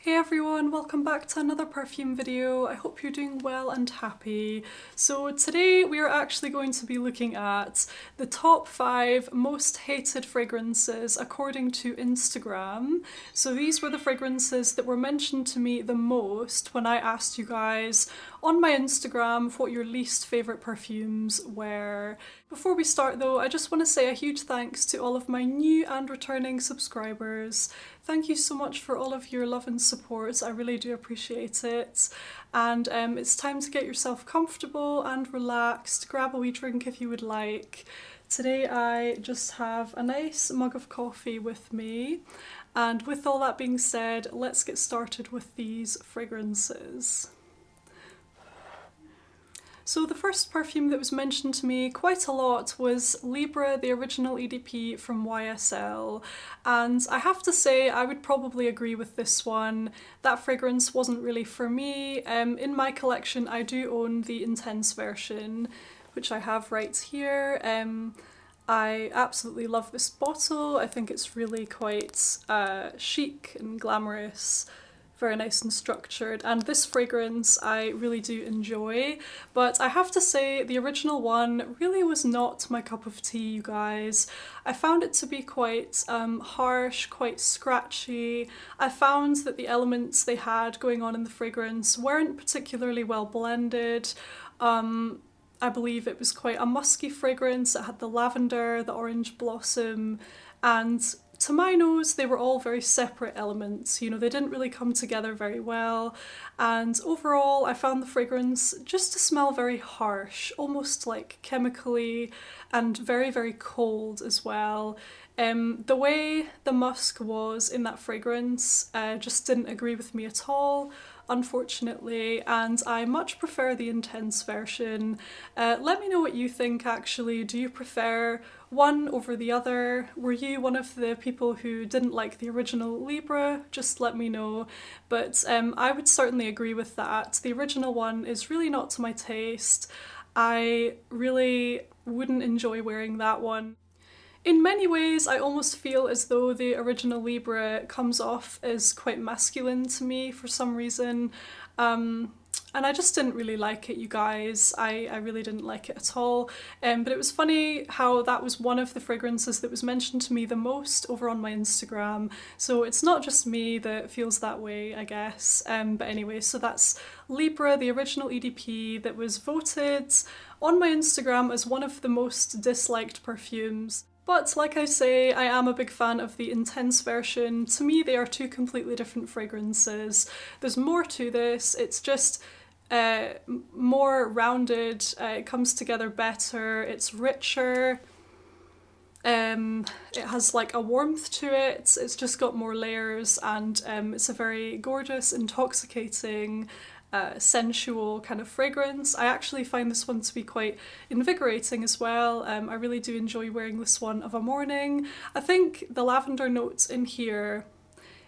Hey everyone, welcome back to another perfume video. I hope you're doing well and happy. So today we are actually going to be looking at the top 5 most hated fragrances according to Instagram. So these were the fragrances that were mentioned to me the most when I asked you guys on my Instagram what your least favourite perfumes were. Before we start though, I just want to say a huge thanks to all of my new and returning subscribers. Thank you so much for all of your love and support. I really do appreciate it. And it's time to get yourself comfortable and relaxed. Grab a wee drink if you would like. Today I just have a nice mug of coffee with me. And with all that being said, let's get started with these fragrances. So the first perfume that was mentioned to me quite a lot was Libre, the original EDP from YSL, and I have to say I would probably agree with this one. That fragrance wasn't really for me. In my collection I do own the Intense version, which I have right here. I absolutely love this bottle. I think it's really quite chic and glamorous. Very nice and structured, and this fragrance I really do enjoy, but I have to say the original one really was not my cup of tea, you guys. I found it to be quite harsh, quite scratchy. I found that the elements they had going on in the fragrance weren't particularly well blended. I believe it was quite a musky fragrance. It had the lavender, the orange blossom, and to my nose, they were all very separate elements. You know, they didn't really come together very well. And overall, I found the fragrance just to smell very harsh, almost like chemically, and very, very cold as well. The way the musk was in that fragrance just didn't agree with me at all, unfortunately, and I much prefer the Intense version. Let me know what you think actually. Do you prefer one over the other? Were you one of the people who didn't like the original Libra? Just let me know. But I would certainly agree with that. The original one is really not to my taste. I really wouldn't enjoy wearing that one. In many ways, I almost feel as though the original Libre comes off as quite masculine to me for some reason. And I just didn't really like it, you guys. I really didn't like it at all. But it was funny how that was one of the fragrances that was mentioned to me the most over on my Instagram. So it's not just me that feels that way, I guess. But anyway, so that's Libre, the original EDP, that was voted on my Instagram as one of the most disliked perfumes. But like I say, I am a big fan of the Intense version. To me, they are two completely different fragrances. There's more to this. It's just more rounded. It comes together better. It's richer. It has like a warmth to it. It's just got more layers, and it's a very gorgeous, intoxicating, sensual kind of fragrance. I actually find this one to be quite invigorating as well. I really do enjoy wearing this one of a morning. I think the lavender notes in here,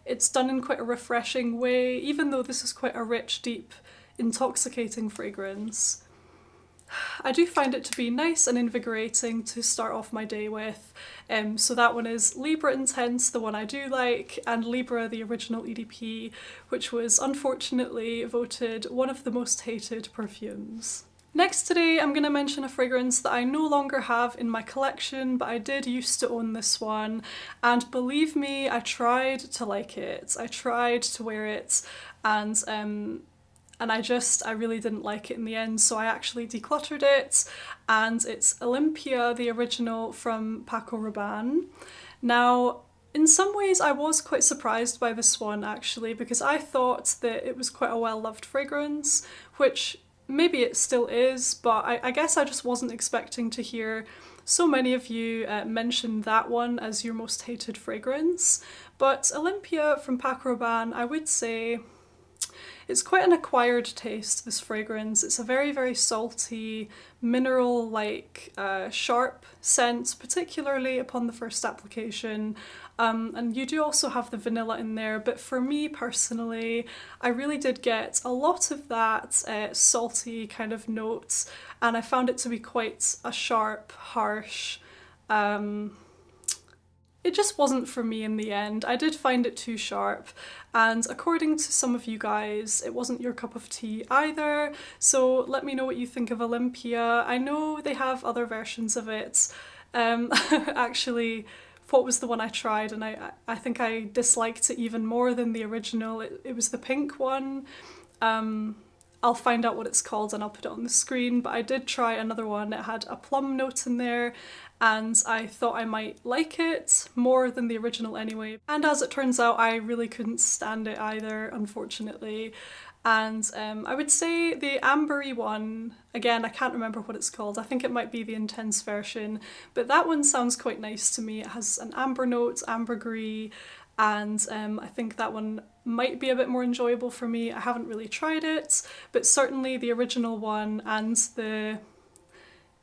it's done in quite a refreshing way, even though this is quite a rich, deep, intoxicating fragrance. I do find it to be nice and invigorating to start off my day with. So that one is Libre Intense, the one I do like, and Libre, the original EDP, which was unfortunately voted one of the most hated perfumes. Next today, I'm going to mention a fragrance that I no longer have in my collection, but I did used to own this one, and believe me, I tried to like it. I tried to wear it, and I really didn't like it in the end, so I actually decluttered it, and it's Olympia, the original from Paco Rabanne. Now, in some ways I was quite surprised by this one actually, because I thought that it was quite a well-loved fragrance, which maybe it still is, but I guess I just wasn't expecting to hear so many of you mention that one as your most hated fragrance. But Olympia from Paco Rabanne, I would say, it's quite an acquired taste, this fragrance. It's a very, very salty, mineral-like, sharp scent, particularly upon the first application. And you do also have the vanilla in there, but for me personally, I really did get a lot of that salty kind of notes, and I found it to be quite a sharp, harsh, it just wasn't for me in the end. I did find it too sharp, and according to some of you guys, it wasn't your cup of tea either. So let me know what you think of Olympia. I know they have other versions of it. Actually, what was the one I tried, and I think I disliked it even more than the original. It was the pink one. I'll find out what it's called and I'll put it on the screen, but I did try another one. It had a plum note in there, and I thought I might like it more than the original anyway. And as it turns out, I really couldn't stand it either, unfortunately. And I would say the ambery one, again, I can't remember what it's called. I think it might be the intense version, but that one sounds quite nice to me. It has an amber note, ambergris, and I think that one might be a bit more enjoyable for me. I haven't really tried it, but certainly the original one and the,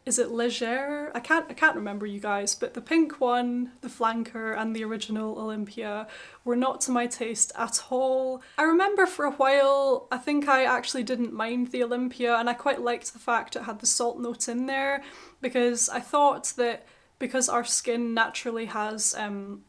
is it légère? I can't remember, you guys, but the pink one, the flanker, and the original Olympia were not to my taste at all. I remember for a while, I think I actually didn't mind the Olympia, and I quite liked the fact it had the salt note in there, because I thought that because our skin naturally has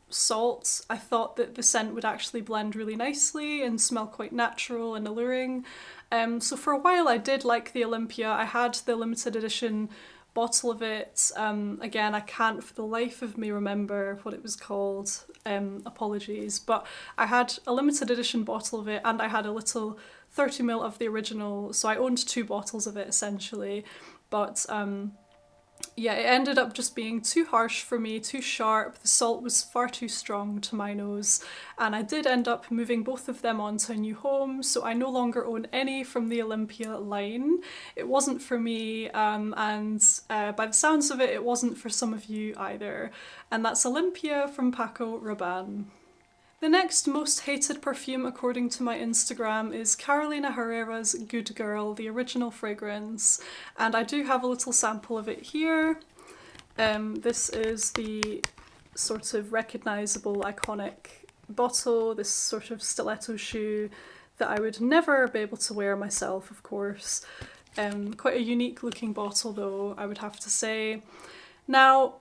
salt, I thought that the scent would actually blend really nicely and smell quite natural and alluring. So for a while I did like the Olympia. I had the limited edition bottle of it. Again, I can't for the life of me remember what it was called. Apologies. But I had a limited edition bottle of it, and I had a little 30ml of the original. So I owned 2 bottles of it essentially. But yeah, it ended up just being too harsh for me, too sharp. The salt was far too strong to my nose, and I did end up moving both of them onto a new home, so I no longer own any from the Olympia line. It wasn't for me, and by the sounds of it, it wasn't for some of you either. And that's Olympia from Paco Rabanne. The next most hated perfume according to my Instagram is Carolina Herrera's Good Girl, the original fragrance, and I do have a little sample of it here. This is the sort of recognisable, iconic bottle, this sort of stiletto shoe that I would never be able to wear myself, of course. Quite a unique looking bottle though, I would have to say. Now,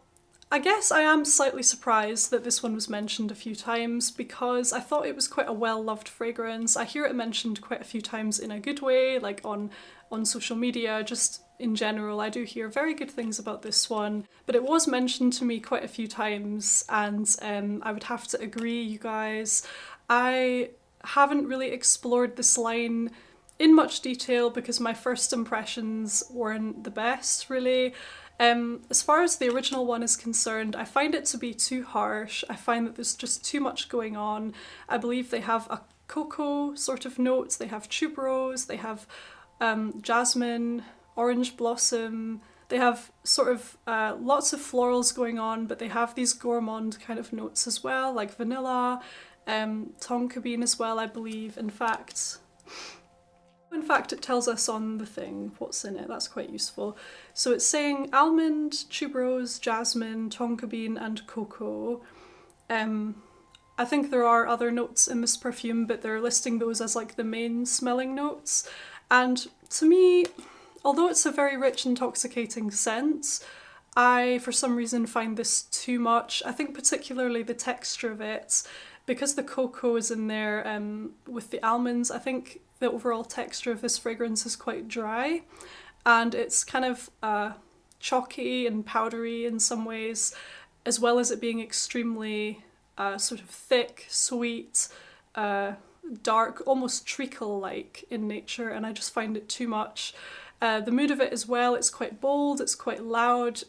I guess I am slightly surprised that this one was mentioned a few times, because I thought it was quite a well-loved fragrance. I hear it mentioned quite a few times in a good way, like on social media, just in general. I do hear very good things about this one, but it was mentioned to me quite a few times, and I would have to agree, you guys. I haven't really explored this line in much detail because my first impressions weren't the best, really. As far as the original one is concerned, I find it to be too harsh. I find that there's just too much going on. I believe they have a cocoa sort of note, they have tuberose, they have jasmine, orange blossom, they have sort of lots of florals going on, but they have these gourmand kind of notes as well, like vanilla, tonka bean as well, I believe. In fact, it tells us on the thing what's in it. That's quite useful. So it's saying almond, tuberose, jasmine, tonka bean, and cocoa. I think there are other notes in this perfume, but they're listing those as like the main smelling notes. And to me, although it's a very rich, intoxicating scent, I, for some reason, find this too much. I think particularly the texture of it, because the cocoa is in there with the almonds, I think the overall texture of this fragrance is quite dry, and it's kind of chalky and powdery in some ways, as well as it being extremely sort of thick, sweet, dark, almost treacle-like in nature, and I just find it too much. The mood of it as well, it's quite bold, it's quite loud,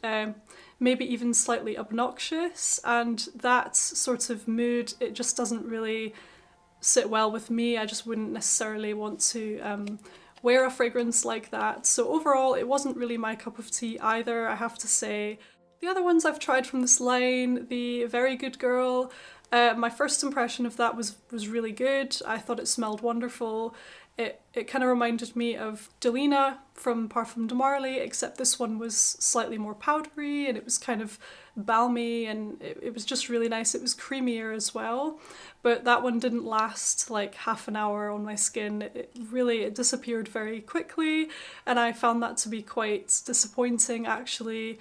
maybe even slightly obnoxious, and that sort of mood, it just doesn't really sit well with me. I just wouldn't necessarily want to wear a fragrance like that. So overall, it wasn't really my cup of tea either, I have to say. The other ones I've tried from this line, the Very Good Girl, my first impression of that was really good. I thought it smelled wonderful. It kind of reminded me of Delina from Parfum de Marly, except this one was slightly more powdery and it was kind of balmy, and it was just really nice. It was creamier as well, but that one didn't last like half an hour on my skin. It disappeared very quickly, and I found that to be quite disappointing actually.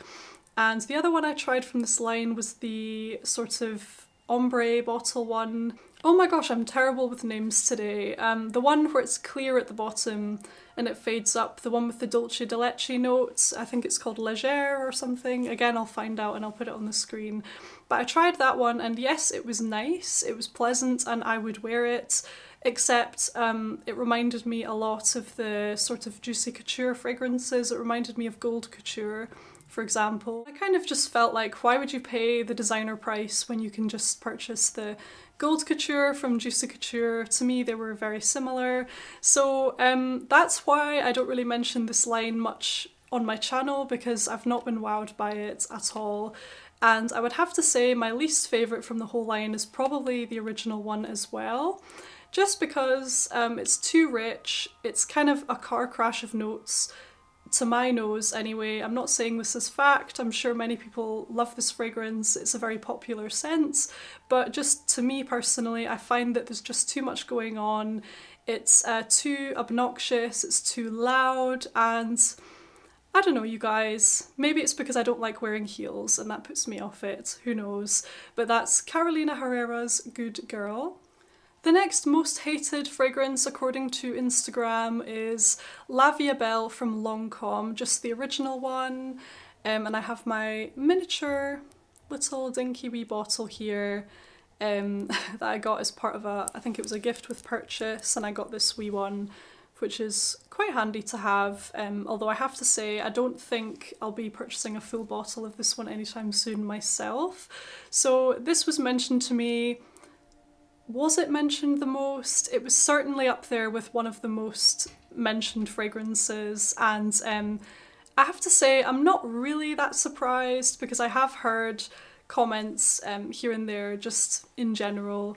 And the other one I tried from this line was the sort of ombre bottle one. Oh my gosh, I'm terrible with names today. The one where it's clear at the bottom and it fades up, the one with the dulce de leche notes, I think it's called légère or something. Again, I'll find out and I'll put it on the screen. But I tried that one and yes, it was nice, it was pleasant and I would wear it, except it reminded me a lot of the sort of Juicy Couture fragrances. It reminded me of Gold Couture, for example. I kind of just felt like, why would you pay the designer price when you can just purchase the Gold Couture from Juicy Couture? To me, they were very similar. So that's why I don't really mention this line much on my channel, because I've not been wowed by it at all. And I would have to say my least favourite from the whole line is probably the original one as well. Just because it's too rich, it's kind of a car crash of notes, to my nose anyway. I'm not saying this is fact, I'm sure many people love this fragrance, it's a very popular scent, but just to me personally, I find that there's just too much going on. It's too obnoxious, it's too loud, and I don't know, you guys, maybe it's because I don't like wearing heels and that puts me off it, who knows. But that's Carolina Herrera's Good Girl. The next most hated fragrance according to Instagram is La Vie est Belle from Lancôme, just the original one. And I have my miniature little dinky wee bottle here that I got as part of I think it was a gift with purchase, and I got this wee one, which is quite handy to have, although I have to say I don't think I'll be purchasing a full bottle of this one anytime soon myself. So this was mentioned to me. Was it mentioned the most? It was certainly up there with one of the most mentioned fragrances, and I have to say I'm not really that surprised, because I have heard comments here and there just in general,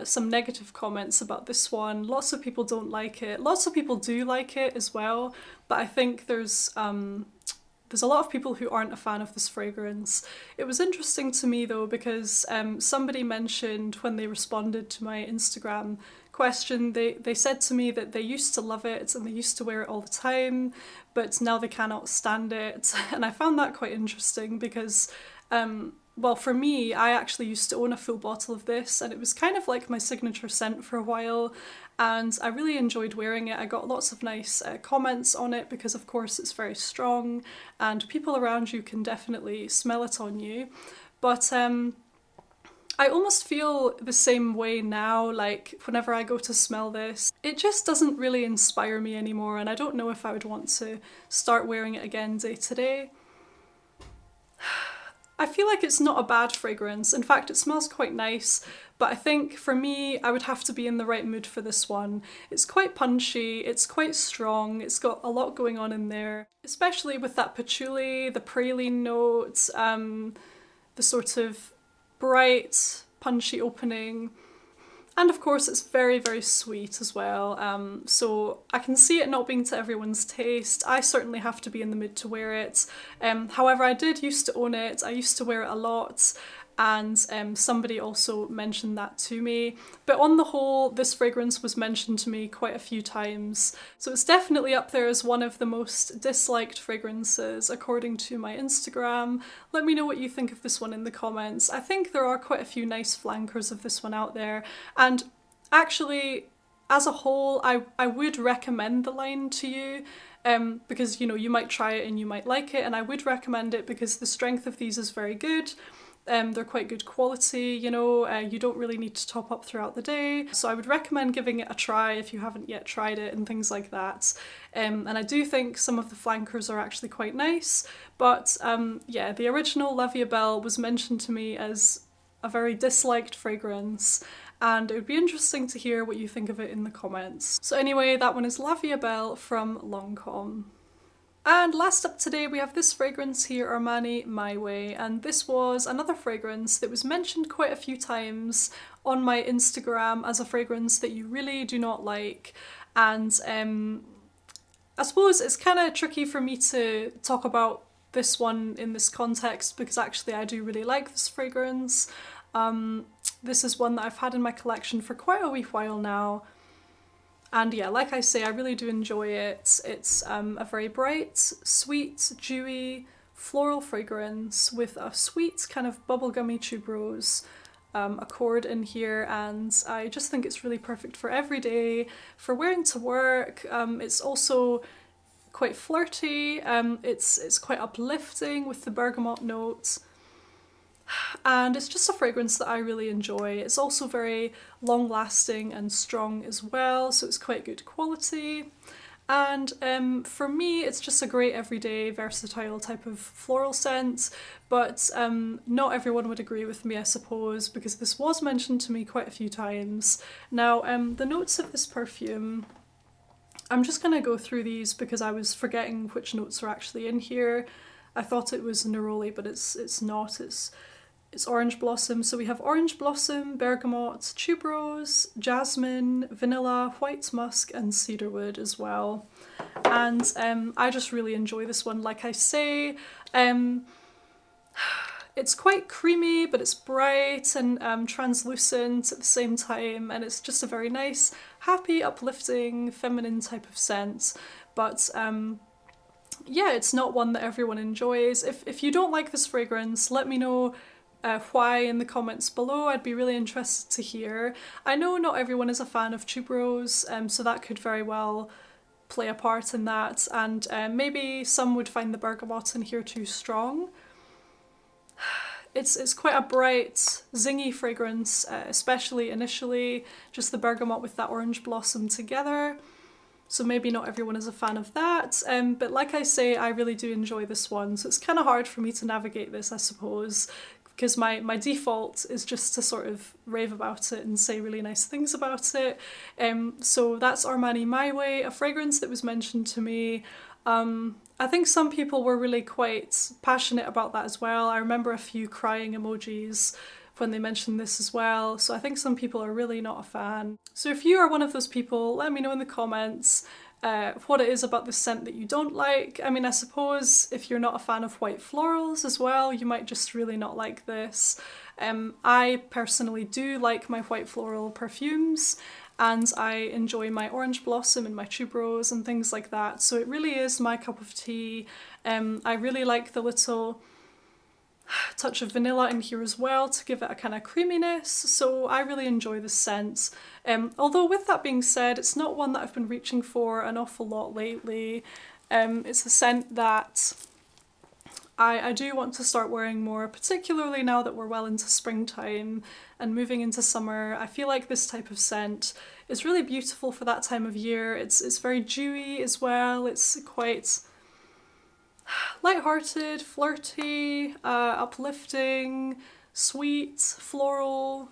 some negative comments about this one. Lots of people don't like it, lots of people do like it as well, but I think there's a lot of people who aren't a fan of this fragrance. It was interesting to me though, because somebody mentioned when they responded to my Instagram question, they said to me that they used to love it and they used to wear it all the time, but now they cannot stand it. And I found that quite interesting because, well, for me, I actually used to own a full bottle of this and it was kind of like my signature scent for a while, and I really enjoyed wearing it. I got lots of nice comments on it because of course it's very strong and people around you can definitely smell it on you. But I almost feel the same way now, like whenever I go to smell this, it just doesn't really inspire me anymore, and I don't know if I would want to start wearing it again day to day. I feel like it's not a bad fragrance. In fact, it smells quite nice, but I think for me, I would have to be in the right mood for this one. It's quite punchy, it's quite strong, it's got a lot going on in there, especially with that patchouli, the praline notes, the sort of bright, punchy opening. And of course it's very, very sweet as well, so I can see it not being to everyone's taste. I certainly have to be in the mood to wear it. However, I did used to own it, I used to wear it a lot, and somebody also mentioned that to me. But on the whole, this fragrance was mentioned to me quite a few times, so it's definitely up there as one of the most disliked fragrances according to my Instagram. Let me know what you think of this one in the comments. I think there are quite a few nice flankers of this one out there, and actually as a whole I would recommend the line to you, because you know, you might try it and you might like it, and I would recommend it because the strength of these is very good. They're quite good quality, you know, you don't really need to top up throughout the day. So I would recommend giving it a try if you haven't yet tried it and things like that. And I do think some of the flankers are actually quite nice, but yeah, the original La Vie est Belle was mentioned to me as a very disliked fragrance, and it would be interesting to hear what you think of it in the comments. So anyway, that one is La Vie est Belle from Lancôme. And last up today we have this fragrance here, Armani My Way, and this was another fragrance that was mentioned quite a few times on my Instagram as a fragrance that you really do not like, and I suppose it's kind of tricky for me to talk about this one in this context because actually I do really like this fragrance. This is one that I've had in my collection for quite a wee while now. And yeah, like I say, I really do enjoy it. It's a very bright, sweet, dewy, floral fragrance with a sweet kind of bubblegummy tuberose accord in here, and I just think it's really perfect for every day, for wearing to work. It's also quite flirty, it's quite uplifting with the bergamot notes. And it's just a fragrance that I really enjoy. It's also very long lasting and strong as well, so it's quite good quality. And for me, it's just a great everyday, versatile type of floral scent, but not everyone would agree with me, I suppose, because this was mentioned to me quite a few times. Now, the notes of this perfume, I'm just going to go through these because I was forgetting which notes are actually in here. I thought it was neroli, but it's not. It's orange blossom. So we have orange blossom, bergamot, tuberose, jasmine, vanilla, white musk, and cedarwood as well. And I just really enjoy this one. Like I say, it's quite creamy, but it's bright and translucent at the same time, and it's just a very nice, happy, uplifting, feminine type of scent. But yeah, it's not one that everyone enjoys. If you don't like this fragrance, let me know why in the comments below. I'd be really interested to hear. I know not everyone is a fan of tuberose, so that could very well play a part in that, and maybe some would find the bergamot in here too strong. It's quite a bright, zingy fragrance, especially initially, just the bergamot with that orange blossom together. So maybe not everyone is a fan of that, but like I say, I really do enjoy this one, so it's kind of hard for me to navigate this, I suppose, because my default is just to sort of rave about it and say really nice things about it. So that's Armani My Way, a fragrance that was mentioned to me. I think some people were really quite passionate about that as well. I remember a few crying emojis when they mentioned this as well, so I think some people are really not a fan. So if you are one of those people, let me know in the comments what it is about this scent that you don't like. I mean, I suppose if you're not a fan of white florals as well, you might just really not like this. I personally do like my white floral perfumes, and I enjoy my orange blossom and my tuberose and things like that, so it really is my cup of tea. I really like the little touch of vanilla in here as well to give it a kind of creaminess, so I really enjoy this scent. Although with that being said, it's not one that I've been reaching for an awful lot lately. It's a scent that I do want to start wearing more, particularly now that we're well into springtime and moving into summer. I feel like this type of scent is really beautiful for that time of year. It's very dewy as well. It's quite light-hearted, flirty, uplifting, sweet, floral.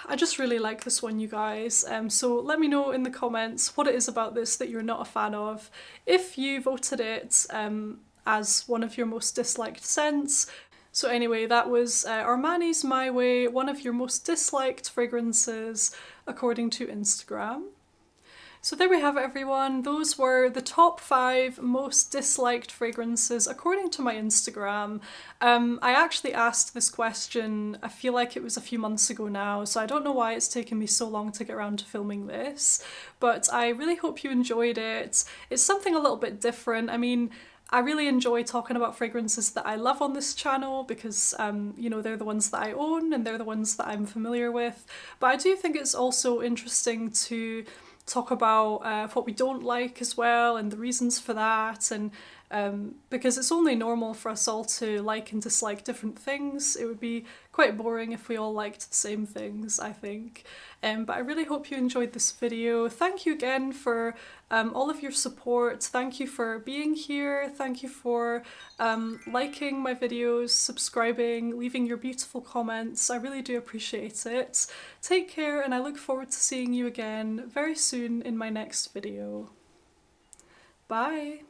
I just really like this one, you guys. So let me know in the comments what it is about this that you're not a fan of. If you voted it as one of your most disliked scents. So anyway, that was Armani's My Way, one of your most disliked fragrances according to Instagram. So there we have it, everyone. Those were the top 5 most disliked fragrances according to my Instagram. I actually asked this question, I feel like it was a few months ago now, so I don't know why it's taken me so long to get around to filming this, but I really hope you enjoyed it. It's something a little bit different. I mean, I really enjoy talking about fragrances that I love on this channel because, you know, they're the ones that I own and they're the ones that I'm familiar with, but I do think it's also interesting to talk about what we don't like as well and the reasons for that, and because it's only normal for us all to like and dislike different things. It would be quite boring if we all liked the same things, I think. But I really hope you enjoyed this video. Thank you again for all of your support. Thank you for being here. Thank you for liking my videos, subscribing, leaving your beautiful comments. I really do appreciate it. Take care, and I look forward to seeing you again very soon in my next video. Bye!